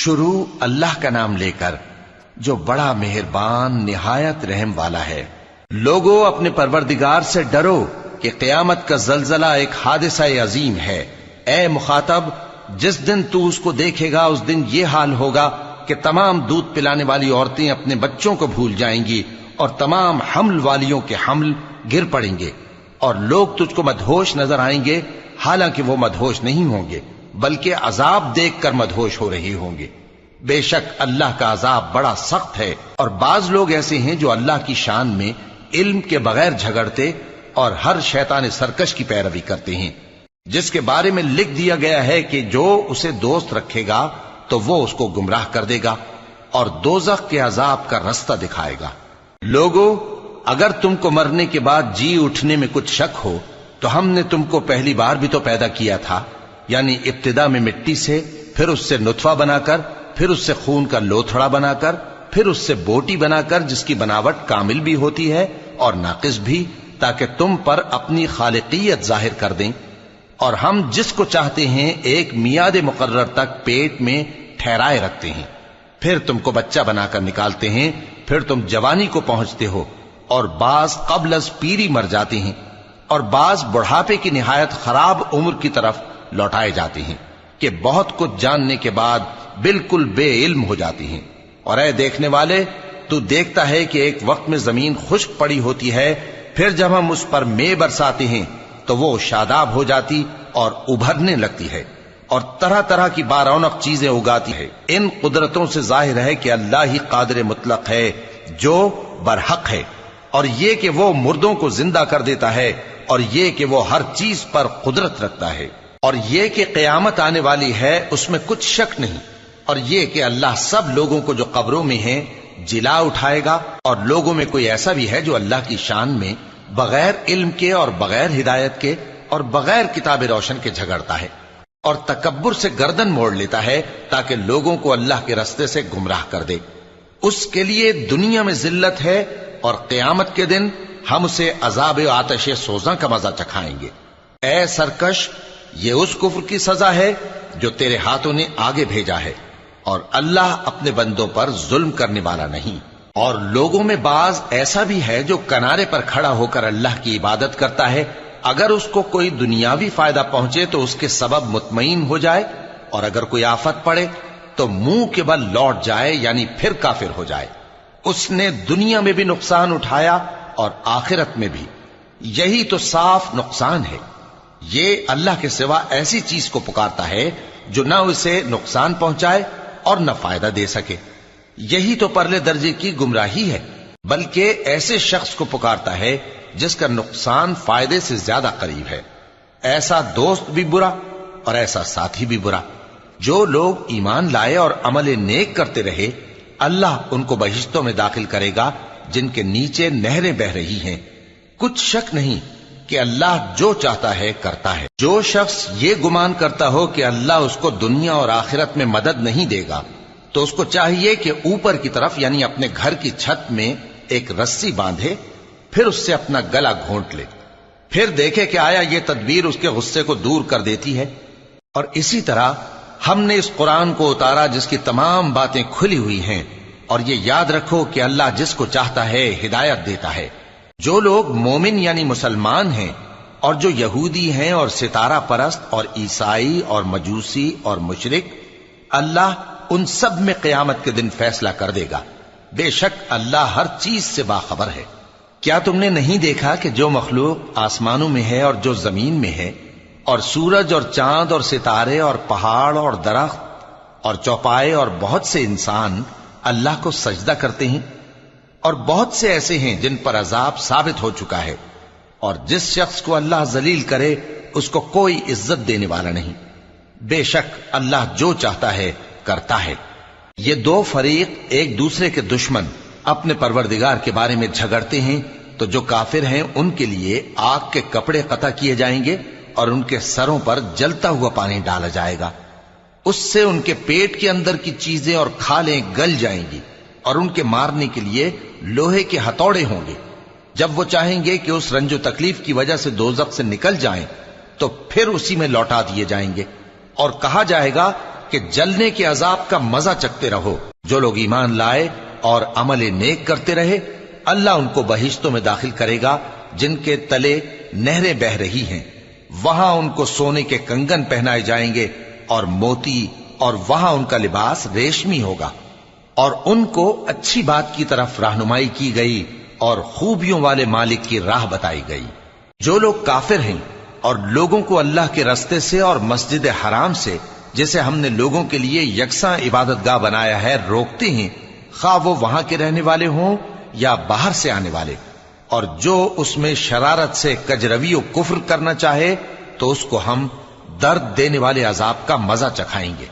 شروع اللہ کا نام لے کر جو بڑا مہربان نہایت رحم والا ہے۔ لوگو اپنے پروردگار سے ڈرو کہ قیامت کا زلزلہ ایک حادثہ عظیم ہے۔ اے مخاطب، جس دن تو اس کو دیکھے گا اس دن یہ حال ہوگا کہ تمام دودھ پلانے والی عورتیں اپنے بچوں کو بھول جائیں گی اور تمام حمل والیوں کے حمل گر پڑیں گے، اور لوگ تجھ کو مدہوش نظر آئیں گے، حالانکہ وہ مدہوش نہیں ہوں گے بلکہ عذاب دیکھ کر مدہوش ہو رہے ہوں گے۔ بے شک اللہ کا عذاب بڑا سخت ہے۔ اور بعض لوگ ایسے ہیں جو اللہ کی شان میں علم کے بغیر جھگڑتے اور ہر شیطان سرکش کی پیروی کرتے ہیں، جس کے بارے میں لکھ دیا گیا ہے کہ جو اسے دوست رکھے گا تو وہ اس کو گمراہ کر دے گا اور دوزخ کے عذاب کا رستہ دکھائے گا۔ لوگو، اگر تم کو مرنے کے بعد جی اٹھنے میں کچھ شک ہو تو ہم نے تم کو پہلی بار بھی تو پیدا کیا تھا، یعنی ابتدا میں مٹی سے، پھر اس سے نطفہ بنا کر، پھر اس سے خون کا لوتھڑا بنا کر، پھر اس سے بوٹی بنا کر جس کی بناوٹ کامل بھی ہوتی ہے اور ناقص بھی، تاکہ تم پر اپنی خالقیت ظاہر کر دیں۔ اور ہم جس کو چاہتے ہیں ایک میعاد مقرر تک پیٹ میں ٹھہرائے رکھتے ہیں، پھر تم کو بچہ بنا کر نکالتے ہیں، پھر تم جوانی کو پہنچتے ہو، اور بعض قبل از پیری مر جاتے ہیں، اور بعض بڑھاپے کی نہایت خراب عمر کی طرف لوٹائے جاتے ہیں کہ بہت کچھ جاننے کے بعد بالکل بے علم ہو جاتی ہیں۔ اور اے دیکھنے والے، تو دیکھتا ہے کہ ایک وقت میں زمین خشک پڑی ہوتی ہے، پھر جب ہم اس پر مے برساتے ہیں تو وہ شاداب ہو جاتی اور ابھرنے لگتی ہے اور طرح طرح کی بارونق چیزیں اگاتی ہے۔ ان قدرتوں سے ظاہر ہے کہ اللہ ہی قادر مطلق ہے جو برحق ہے، اور یہ کہ وہ مردوں کو زندہ کر دیتا ہے، اور یہ کہ وہ ہر چیز پر قدرت رکھتا ہے، اور یہ کہ قیامت آنے والی ہے اس میں کچھ شک نہیں، اور یہ کہ اللہ سب لوگوں کو جو قبروں میں ہیں جلا اٹھائے گا۔ اور لوگوں میں کوئی ایسا بھی ہے جو اللہ کی شان میں بغیر علم کے اور بغیر ہدایت کے اور بغیر کتاب روشن کے جھگڑتا ہے اور تکبر سے گردن موڑ لیتا ہے تاکہ لوگوں کو اللہ کے رستے سے گمراہ کر دے۔ اس کے لیے دنیا میں ذلت ہے، اور قیامت کے دن ہم اسے عذاب آتش سوزاں کا مزہ چکھائیں گے۔ اے سرکش، یہ اس کفر کی سزا ہے جو تیرے ہاتھوں نے آگے بھیجا ہے، اور اللہ اپنے بندوں پر ظلم کرنے والا نہیں۔ اور لوگوں میں بعض ایسا بھی ہے جو کنارے پر کھڑا ہو کر اللہ کی عبادت کرتا ہے، اگر اس کو کوئی دنیاوی فائدہ پہنچے تو اس کے سبب مطمئن ہو جائے، اور اگر کوئی آفت پڑے تو منہ کے بل لوٹ جائے، یعنی پھر کافر ہو جائے۔ اس نے دنیا میں بھی نقصان اٹھایا اور آخرت میں بھی، یہی تو صاف نقصان ہے۔ یہ اللہ کے سوا ایسی چیز کو پکارتا ہے جو نہ اسے نقصان پہنچائے اور نہ فائدہ دے سکے، یہی تو پرلے درجے کی گمراہی ہے۔ بلکہ ایسے شخص کو پکارتا ہے جس کا نقصان فائدے سے زیادہ قریب ہے۔ ایسا دوست بھی برا اور ایسا ساتھی بھی برا۔ جو لوگ ایمان لائے اور عمل نیک کرتے رہے، اللہ ان کو بہشتوں میں داخل کرے گا جن کے نیچے نہریں بہ رہی ہیں۔ کچھ شک نہیں کہ اللہ جو چاہتا ہے کرتا ہے۔ جو شخص یہ گمان کرتا ہو کہ اللہ اس کو دنیا اور آخرت میں مدد نہیں دے گا تو اس کو چاہیے کہ اوپر کی طرف یعنی اپنے گھر کی چھت میں ایک رسی باندھے، پھر اس سے اپنا گلا گھونٹ لے، پھر دیکھے کہ آیا یہ تدبیر اس کے غصے کو دور کر دیتی ہے۔ اور اسی طرح ہم نے اس قرآن کو اتارا جس کی تمام باتیں کھلی ہوئی ہیں، اور یہ یاد رکھو کہ اللہ جس کو چاہتا ہے ہدایت دیتا ہے۔ جو لوگ مومن یعنی مسلمان ہیں اور جو یہودی ہیں اور ستارہ پرست اور عیسائی اور مجوسی اور مشرک، اللہ ان سب میں قیامت کے دن فیصلہ کر دے گا۔ بے شک اللہ ہر چیز سے باخبر ہے۔ کیا تم نے نہیں دیکھا کہ جو مخلوق آسمانوں میں ہے اور جو زمین میں ہے، اور سورج اور چاند اور ستارے اور پہاڑ اور درخت اور چوپائے اور بہت سے انسان اللہ کو سجدہ کرتے ہیں، اور بہت سے ایسے ہیں جن پر عذاب ثابت ہو چکا ہے، اور جس شخص کو اللہ ذلیل کرے اس کو کوئی عزت دینے والا نہیں۔ بے شک اللہ جو چاہتا ہے کرتا ہے۔ یہ دو فریق ایک دوسرے کے دشمن اپنے پروردگار کے بارے میں جھگڑتے ہیں، تو جو کافر ہیں ان کے لیے آگ کے کپڑے قطع کیے جائیں گے اور ان کے سروں پر جلتا ہوا پانی ڈالا جائے گا، اس سے ان کے پیٹ کے اندر کی چیزیں اور کھالیں گل جائیں گی، اور ان کے مارنے کے لیے لوہے کے ہتھوڑے ہوں گے۔ جب وہ چاہیں گے کہ اس رنج و تکلیف کی وجہ سے دوزخ سے نکل جائیں تو پھر اسی میں لوٹا دیے جائیں گے، اور کہا جائے گا کہ جلنے کے عذاب کا مزہ چکھتے رہو۔ جو لوگ ایمان لائے اور عمل نیک کرتے رہے، اللہ ان کو بہشتوں میں داخل کرے گا جن کے تلے نہریں بہ رہی ہیں، وہاں ان کو سونے کے کنگن پہنائے جائیں گے اور موتی، اور وہاں ان کا لباس ریشمی ہوگا، اور ان کو اچھی بات کی طرف رہنمائی کی گئی اور خوبیوں والے مالک کی راہ بتائی گئی۔ جو لوگ کافر ہیں اور لوگوں کو اللہ کے رستے سے اور مسجد حرام سے، جسے ہم نے لوگوں کے لیے یکساں عبادت گاہ بنایا ہے، روکتے ہیں، خواہ وہ وہاں کے رہنے والے ہوں یا باہر سے آنے والے، اور جو اس میں شرارت سے کجروی و کفر کرنا چاہے تو اس کو ہم درد دینے والے عذاب کا مزہ چکھائیں گے۔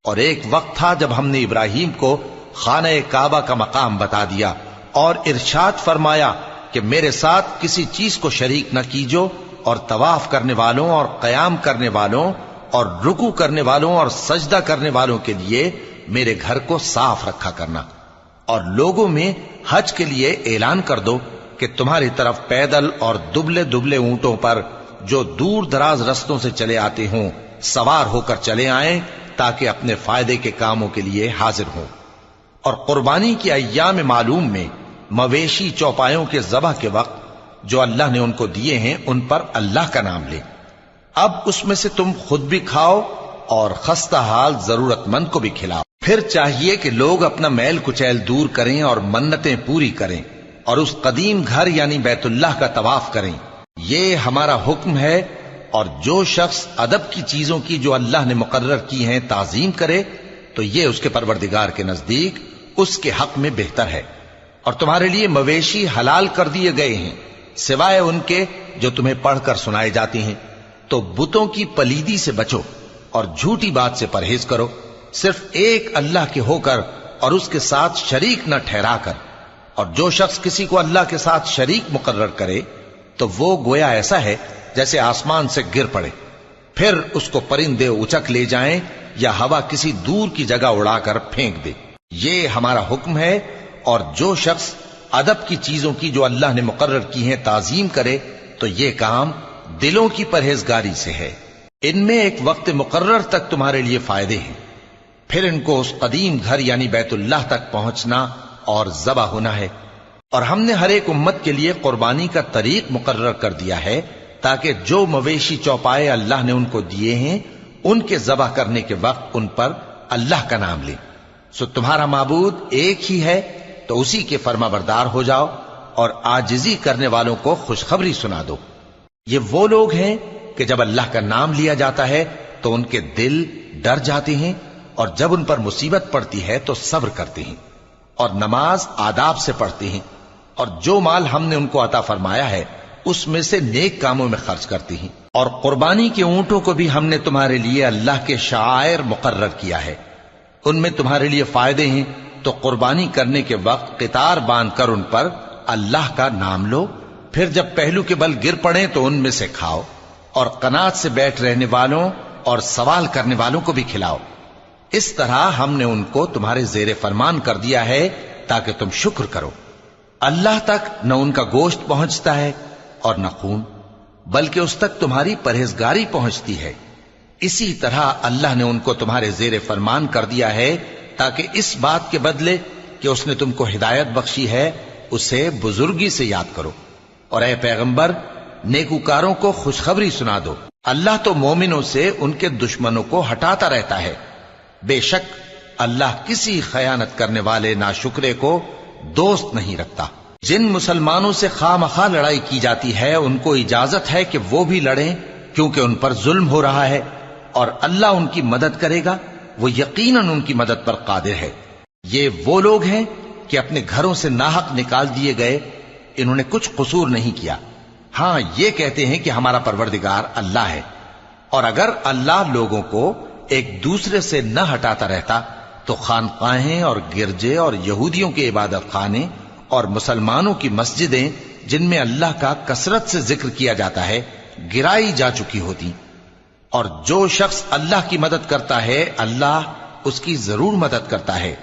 اور ایک وقت تھا جب ہم نے ابراہیم کو خانہ کعبہ کا مقام بتا دیا اور ارشاد فرمایا کہ میرے ساتھ کسی چیز کو شریک نہ کیجو، اور طواف کرنے والوں اور قیام کرنے والوں اور رکوع کرنے والوں اور سجدہ کرنے والوں کے لیے میرے گھر کو صاف رکھا کرنا، اور لوگوں میں حج کے لیے اعلان کر دو کہ تمہاری طرف پیدل اور دبلے دبلے اونٹوں پر جو دور دراز رستوں سے چلے آتے ہوں سوار ہو کر چلے آئیں، تاکہ اپنے فائدے کے کاموں کے لیے حاضر ہوں۔ اور قربانی کی ایام معلوم میں مویشی چوپایوں کے ذبح کے وقت جو اللہ نے ان کو دیے ہیں ان پر اللہ کا نام لے۔ اب اس میں سے تم خود بھی کھاؤ اور خستہ حال ضرورت مند کو بھی کھلاؤ۔ پھر چاہیے کہ لوگ اپنا میل کچیل دور کریں اور منتیں پوری کریں اور اس قدیم گھر یعنی بیت اللہ کا طواف کریں، یہ ہمارا حکم ہے۔ اور جو شخص ادب کی چیزوں کی جو اللہ نے مقرر کی ہیں تعظیم کرے تو یہ اس کے پروردگار کے نزدیک اس کے حق میں بہتر ہے۔ اور تمہارے لیے مویشی حلال کر دیے گئے ہیں سوائے ان کے جو تمہیں پڑھ کر سنائے جاتے ہیں، تو بتوں کی پلیدی سے بچو اور جھوٹی بات سے پرہیز کرو، صرف ایک اللہ کے ہو کر اور اس کے ساتھ شریک نہ ٹھہرا کر۔ اور جو شخص کسی کو اللہ کے ساتھ شریک مقرر کرے تو وہ گویا ایسا ہے جیسے آسمان سے گر پڑے، پھر اس کو پرندے اچک لے جائیں یا ہوا کسی دور کی جگہ اڑا کر پھینک دے۔ یہ ہمارا حکم ہے۔ اور جو شخص ادب کی چیزوں کی جو اللہ نے مقرر کی ہیں تعظیم کرے تو یہ کام دلوں کی پرہیزگاری سے ہے۔ ان میں ایک وقت مقرر تک تمہارے لیے فائدے ہیں، پھر ان کو اس قدیم گھر یعنی بیت اللہ تک پہنچنا اور ذبح ہونا ہے۔ اور ہم نے ہر ایک امت کے لیے قربانی کا طریق مقرر کر دیا ہے تاکہ جو مویشی چوپائے اللہ نے ان کو دیے ہیں ان کے ذبح کرنے کے وقت ان پر اللہ کا نام لیں۔ سو تمہارا معبود ایک ہی ہے تو اسی کے فرما بردار ہو جاؤ اور عاجزی کرنے والوں کو خوشخبری سنا دو۔ یہ وہ لوگ ہیں کہ جب اللہ کا نام لیا جاتا ہے تو ان کے دل ڈر جاتے ہیں، اور جب ان پر مصیبت پڑتی ہے تو صبر کرتے ہیں اور نماز آداب سے پڑھتے ہیں، اور جو مال ہم نے ان کو عطا فرمایا ہے اس میں سے نیک کاموں میں خرچ کرتے ہیں۔ اور قربانی کے اونٹوں کو بھی ہم نے تمہارے لیے اللہ کے شعائر مقرر کیا ہے، ان میں تمہارے لیے فائدے ہیں، تو قربانی کرنے کے وقت قطار باندھ کر ان پر اللہ کا نام لو، پھر جب پہلو کے بل گر پڑیں تو ان میں سے کھاؤ، اور قناعت سے بیٹھ رہنے والوں اور سوال کرنے والوں کو بھی کھلاؤ۔ اس طرح ہم نے ان کو تمہارے زیر فرمان کر دیا ہے تاکہ تم شکر کرو۔ اللہ تک نہ ان کا گوشت پہنچتا ہے اور نہ خون، بلکہ اس تک تمہاری پرہیزگاری پہنچتی ہے۔ اسی طرح اللہ نے ان کو تمہارے زیر فرمان کر دیا ہے تاکہ اس بات کے بدلے کہ اس نے تم کو ہدایت بخشی ہے اسے بزرگی سے یاد کرو۔ اور اے پیغمبر، نیکوکاروں کو خوشخبری سنا دو، اللہ تو مومنوں سے ان کے دشمنوں کو ہٹاتا رہتا ہے۔ بے شک اللہ کسی خیانت کرنے والے ناشکرے کو دوست نہیں رکھتا۔ جن مسلمانوں سے خواہ مخواہ لڑائی کی جاتی ہے ان کو اجازت ہے کہ وہ بھی لڑیں، کیونکہ ان پر ظلم ہو رہا ہے، اور اللہ ان کی مدد کرے گا، وہ یقیناً ان کی مدد پر قادر ہے۔ یہ وہ لوگ ہیں کہ اپنے گھروں سے ناحق نکال دیے گئے، انہوں نے کچھ قصور نہیں کیا، ہاں یہ کہتے ہیں کہ ہمارا پروردگار اللہ ہے۔ اور اگر اللہ لوگوں کو ایک دوسرے سے نہ ہٹاتا رہتا تو خانقاہیں اور گرجے اور یہودیوں کے عبادت خانے اور مسلمانوں کی مسجدیں جن میں اللہ کا کثرت سے ذکر کیا جاتا ہے گرائی جا چکی ہوتی۔ اور جو شخص اللہ کی مدد کرتا ہے اللہ اس کی ضرور مدد کرتا ہے،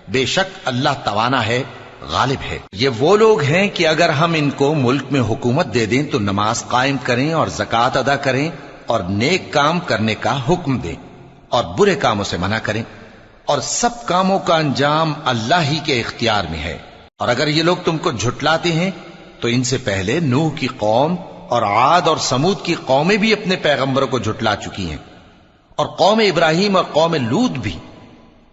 بے شک اللہ توانا ہے، غالب ہے۔ یہ وہ لوگ ہیں کہ اگر ہم ان کو ملک میں حکومت دے دیں تو نماز قائم کریں اور زکوٰۃ ادا کریں اور نیک کام کرنے کا حکم دیں اور برے کاموں سے منع کریں، اور سب کاموں کا انجام اللہ ہی کے اختیار میں ہے۔ اور اگر یہ لوگ تم کو جھٹلاتے ہیں تو ان سے پہلے نوح کی قوم اور عاد اور سمود کی قومیں بھی اپنے پیغمبروں کو جھٹلا چکی ہیں، اور قوم ابراہیم اور قوم لوط بھی،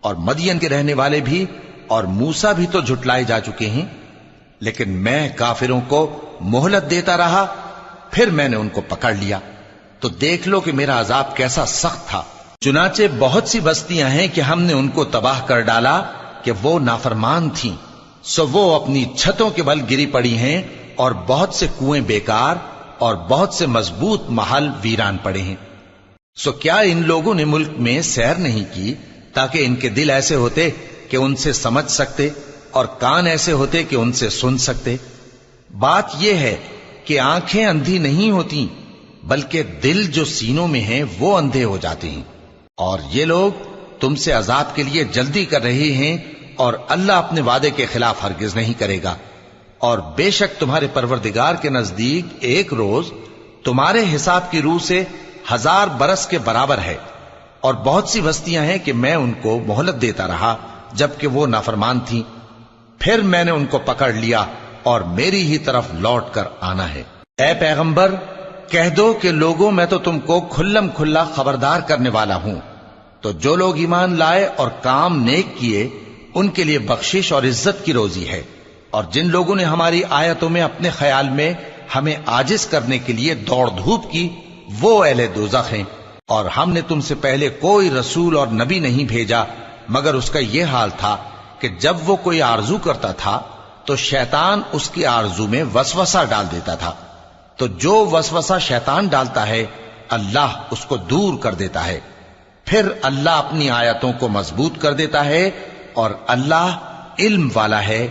اور مدین کے رہنے والے بھی، اور موسیٰ بھی تو جھٹلائے جا چکے ہیں۔ لیکن میں کافروں کو مہلت دیتا رہا، پھر میں نے ان کو پکڑ لیا، تو دیکھ لو کہ میرا عذاب کیسا سخت تھا۔ چنانچہ بہت سی بستیاں ہیں کہ ہم نے ان کو تباہ کر ڈالا کہ وہ نافرمان تھیں، سو وہ اپنی چھتوں کے بل گری پڑی ہیں، اور بہت سے کنویں بیکار اور بہت سے مضبوط محل ویران پڑے ہیں۔ سو کیا ان لوگوں نے ملک میں سیر نہیں کی تاکہ ان کے دل ایسے ہوتے کہ ان سے سمجھ سکتے، اور کان ایسے ہوتے کہ ان سے سن سکتے؟ بات یہ ہے کہ آنکھیں اندھی نہیں ہوتی، بلکہ دل جو سینوں میں ہیں وہ اندھے ہو جاتے ہیں۔ اور یہ لوگ تم سے عذاب کے لیے جلدی کر رہے ہیں، اور اللہ اپنے وعدے کے خلاف ہرگز نہیں کرے گا۔ اور بے شک تمہارے پروردگار کے نزدیک ایک روز تمہارے حساب کی روح سے 1000 برس کے برابر ہے۔ اور بہت سی بستیاں ہیں کہ میں ان کو مہلت دیتا رہا جبکہ وہ نافرمان تھیں، پھر میں نے ان کو پکڑ لیا، اور میری ہی طرف لوٹ کر آنا ہے۔ اے پیغمبر، کہہ دو کہ لوگوں میں تو تم کو کھلم کھلا خبردار کرنے والا ہوں، تو جو لوگ ایمان لائے اور کام نیک کیے ان کے لیے بخشش اور عزت کی روزی ہے، اور جن لوگوں نے ہماری آیتوں میں اپنے خیال میں ہمیں عاجز کرنے کے لیے دوڑ دھوپ کی، وہ اہل دوزخ ہیں۔ اور ہم نے تم سے پہلے کوئی رسول اور نبی نہیں بھیجا مگر اس کا یہ حال تھا کہ جب وہ کوئی آرزو کرتا تھا تو شیطان اس کی آرزو میں وسوسہ ڈال دیتا تھا، تو جو وسوسہ شیطان ڈالتا ہے اللہ اس کو دور کر دیتا ہے، پھر اللہ اپنی آیتوں کو مضبوط کر دیتا ہے، اور اللہ علم والا ہے،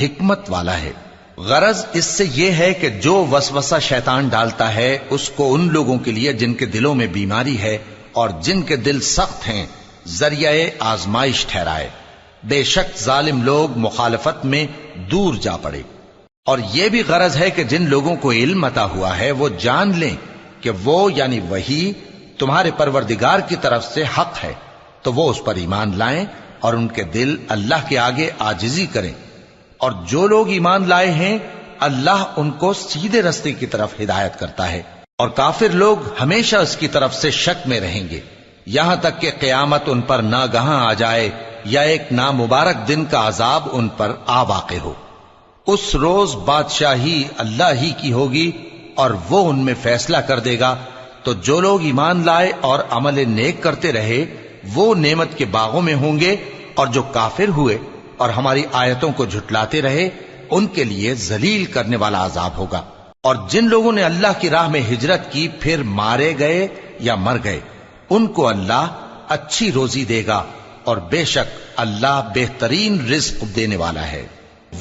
حکمت والا ہے۔ غرض اس سے یہ ہے کہ جو وسوسہ شیطان ڈالتا ہے اس کو ان لوگوں کے لیے جن کے دلوں میں بیماری ہے اور جن کے دل سخت ہیں ذریعہ آزمائش ٹھہرائے۔ بے شک ظالم لوگ مخالفت میں دور جا پڑے۔ اور یہ بھی غرض ہے کہ جن لوگوں کو علم عطا ہوا ہے وہ جان لیں کہ وہ یعنی وحی تمہارے پروردگار کی طرف سے حق ہے، تو وہ اس پر ایمان لائیں اور ان کے دل اللہ کے آگے عاجزی کریں۔ اور جو لوگ ایمان لائے ہیں اللہ ان کو سیدھے رستے کی طرف ہدایت کرتا ہے، اور کافر لوگ ہمیشہ اس کی طرف سے شک میں رہیں گے، یہاں تک کہ قیامت ان پر ناگہاں آ جائے یا ایک نامبارک دن کا عذاب ان پر آ واقع ہو۔ اس روز بادشاہی اللہ ہی کی ہوگی اور وہ ان میں فیصلہ کر دے گا، تو جو لوگ ایمان لائے اور عمل نیک کرتے رہے وہ نعمت کے باغوں میں ہوں گے، اور جو کافر ہوئے اور ہماری آیتوں کو جھٹلاتے رہے ان کے لیے ذلیل کرنے والا عذاب ہوگا۔ اور جن لوگوں نے اللہ کی راہ میں ہجرت کی پھر مارے گئے یا مر گئے ان کو اللہ اچھی روزی دے گا، اور بے شک اللہ بہترین رزق دینے والا ہے۔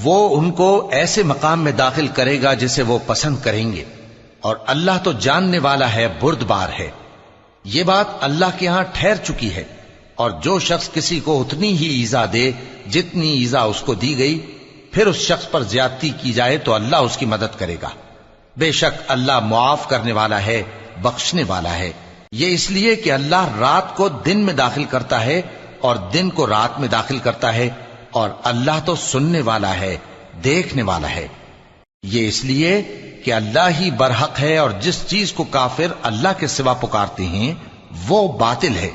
وہ ان کو ایسے مقام میں داخل کرے گا جسے وہ پسند کریں گے، اور اللہ تو جاننے والا ہے، بردبار ہے۔ یہ بات اللہ کے ہاں ٹھہر چکی ہے، اور جو شخص کسی کو اتنی ہی ایذا دے جتنی ایذا اس کو دی گئی، پھر اس شخص پر زیادتی کی جائے تو اللہ اس کی مدد کرے گا۔ بے شک اللہ معاف کرنے والا ہے، بخشنے والا ہے۔ یہ اس لیے کہ اللہ رات کو دن میں داخل کرتا ہے اور دن کو رات میں داخل کرتا ہے، اور اللہ تو سننے والا ہے، دیکھنے والا ہے۔ یہ اس لیے کہ اللہ ہی برحق ہے، اور جس چیز کو کافر اللہ کے سوا پکارتے ہیں وہ باطل ہے،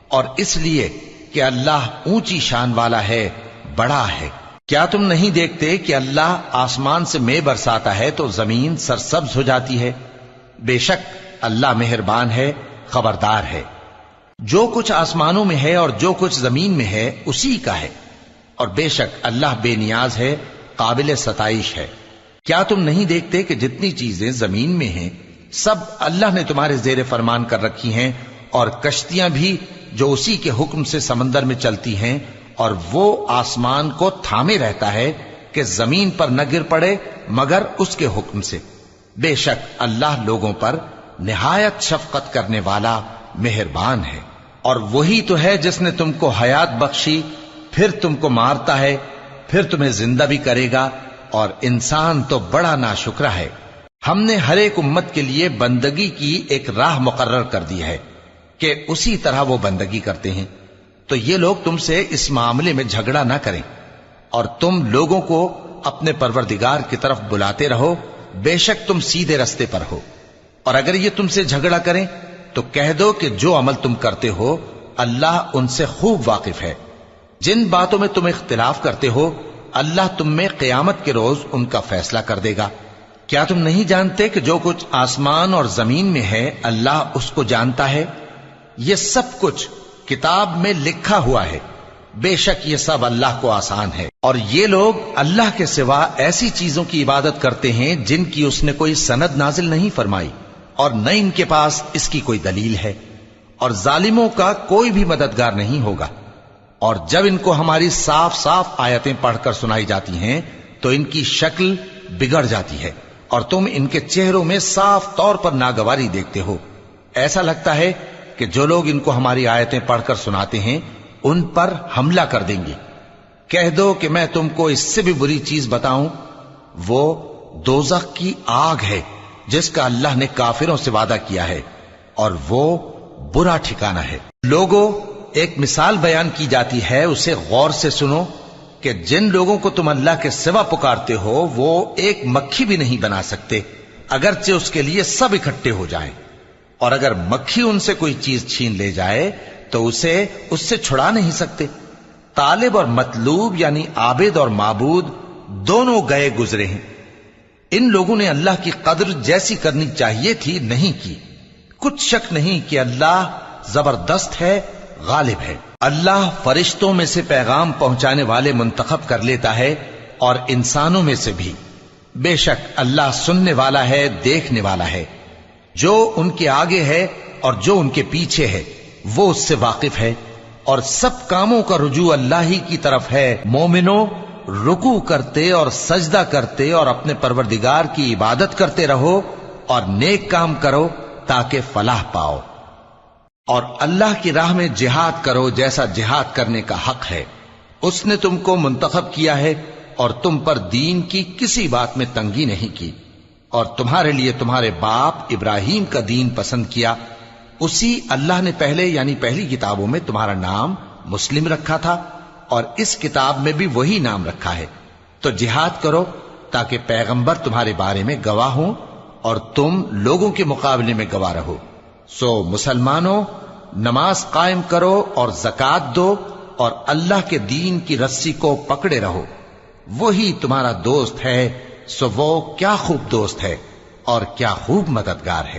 اور اس لیے کہ اللہ اونچی شان والا ہے، بڑا ہے۔ کیا تم نہیں دیکھتے کہ اللہ آسمان سے مے برساتا ہے تو زمین سرسبز ہو جاتی ہے؟ بے شک اللہ مہربان ہے، خبردار ہے۔ جو کچھ آسمانوں میں ہے اور جو کچھ زمین میں ہے اسی کا ہے، اور بے شک اللہ بے نیاز ہے، قابل ستائش ہے۔ کیا تم نہیں دیکھتے کہ جتنی چیزیں زمین میں ہیں سب اللہ نے تمہارے زیر فرمان کر رکھی ہیں، اور کشتیاں بھی جو اسی کے حکم سے سمندر میں چلتی ہیں، اور وہ آسمان کو تھامے رہتا ہے کہ زمین پر نہ گر پڑے مگر اس کے حکم سے۔ بے شک اللہ لوگوں پر نہایت شفقت کرنے والا مہربان ہے۔ اور وہی تو ہے جس نے تم کو حیات بخشی، پھر تم کو مارتا ہے، پھر تمہیں زندہ بھی کرے گا، اور انسان تو بڑا ناشکرا ہے۔ ہم نے ہر ایک امت کے لیے بندگی کی ایک راہ مقرر کر دی ہے، کہ اسی طرح وہ بندگی کرتے ہیں، تو یہ لوگ تم سے اس معاملے میں جھگڑا نہ کریں، اور تم لوگوں کو اپنے پروردگار کی طرف بلاتے رہو، بے شک تم سیدھے رستے پر ہو۔ اور اگر یہ تم سے جھگڑا کریں تو کہہ دو کہ جو عمل تم کرتے ہو اللہ ان سے خوب واقف ہے۔ جن باتوں میں تم اختلاف کرتے ہو اللہ تم میں قیامت کے روز ان کا فیصلہ کر دے گا۔ کیا تم نہیں جانتے کہ جو کچھ آسمان اور زمین میں ہے اللہ اس کو جانتا ہے؟ یہ سب کچھ کتاب میں لکھا ہوا ہے، بے شک یہ سب اللہ کو آسان ہے۔ اور یہ لوگ اللہ کے سوا ایسی چیزوں کی عبادت کرتے ہیں جن کی اس نے کوئی سند نازل نہیں فرمائی، اور نہ ان کے پاس اس کی کوئی دلیل ہے، اور ظالموں کا کوئی بھی مددگار نہیں ہوگا۔ اور جب ان کو ہماری صاف صاف آیتیں پڑھ کر سنائی جاتی ہیں تو ان کی شکل بگڑ جاتی ہے، اور تم ان کے چہروں میں صاف طور پر ناگواری دیکھتے ہو۔ ایسا لگتا ہے کہ جو لوگ ان کو ہماری آیتیں پڑھ کر سناتے ہیں ان پر حملہ کر دیں گے۔ کہہ دو کہ میں تم کو اس سے بھی بری چیز بتاؤں، وہ دوزخ کی آگ ہے جس کا اللہ نے کافروں سے وعدہ کیا ہے، اور وہ برا ٹھکانہ ہے۔ لوگوں، ایک مثال بیان کی جاتی ہے، اسے غور سے سنو کہ جن لوگوں کو تم اللہ کے سوا پکارتے ہو وہ ایک مکھی بھی نہیں بنا سکتے اگرچہ اس کے لیے سب اکٹھے ہو جائیں، اور اگر مکھی ان سے کوئی چیز چھین لے جائے تو اسے اس سے چھڑا نہیں سکتے۔ طالب اور مطلوب یعنی عابد اور معبود دونوں گئے گزرے ہیں۔ ان لوگوں نے اللہ کی قدر جیسی کرنی چاہیے تھی نہیں کی۔ کچھ شک نہیں کہ اللہ زبردست ہے، غالب ہے۔ اللہ فرشتوں میں سے پیغام پہنچانے والے منتخب کر لیتا ہے اور انسانوں میں سے بھی۔ بے شک اللہ سننے والا ہے، دیکھنے والا ہے۔ جو ان کے آگے ہے اور جو ان کے پیچھے ہے وہ اس سے واقف ہے، اور سب کاموں کا رجوع اللہ ہی کی طرف ہے۔ مومنوں، رکوع کرتے اور سجدہ کرتے اور اپنے پروردگار کی عبادت کرتے رہو اور نیک کام کرو تاکہ فلاح پاؤ، اور اللہ کی راہ میں جہاد کرو جیسا جہاد کرنے کا حق ہے۔ اس نے تم کو منتخب کیا ہے اور تم پر دین کی کسی بات میں تنگی نہیں کی، اور تمہارے لیے تمہارے باپ ابراہیم کا دین پسند کیا۔ اسی اللہ نے پہلے یعنی پہلی کتابوں میں تمہارا نام مسلم رکھا تھا، اور اس کتاب میں بھی وہی نام رکھا ہے۔ تو جہاد کرو تاکہ پیغمبر تمہارے بارے میں گواہ ہوں اور تم لوگوں کے مقابلے میں گواہ رہو۔ سو مسلمانوں، نماز قائم کرو اور زکوٰۃ دو اور اللہ کے دین کی رسی کو پکڑے رہو، وہی تمہارا دوست ہے۔ سو وہ کیا خوب دوست ہے اور کیا خوب مددگار ہے۔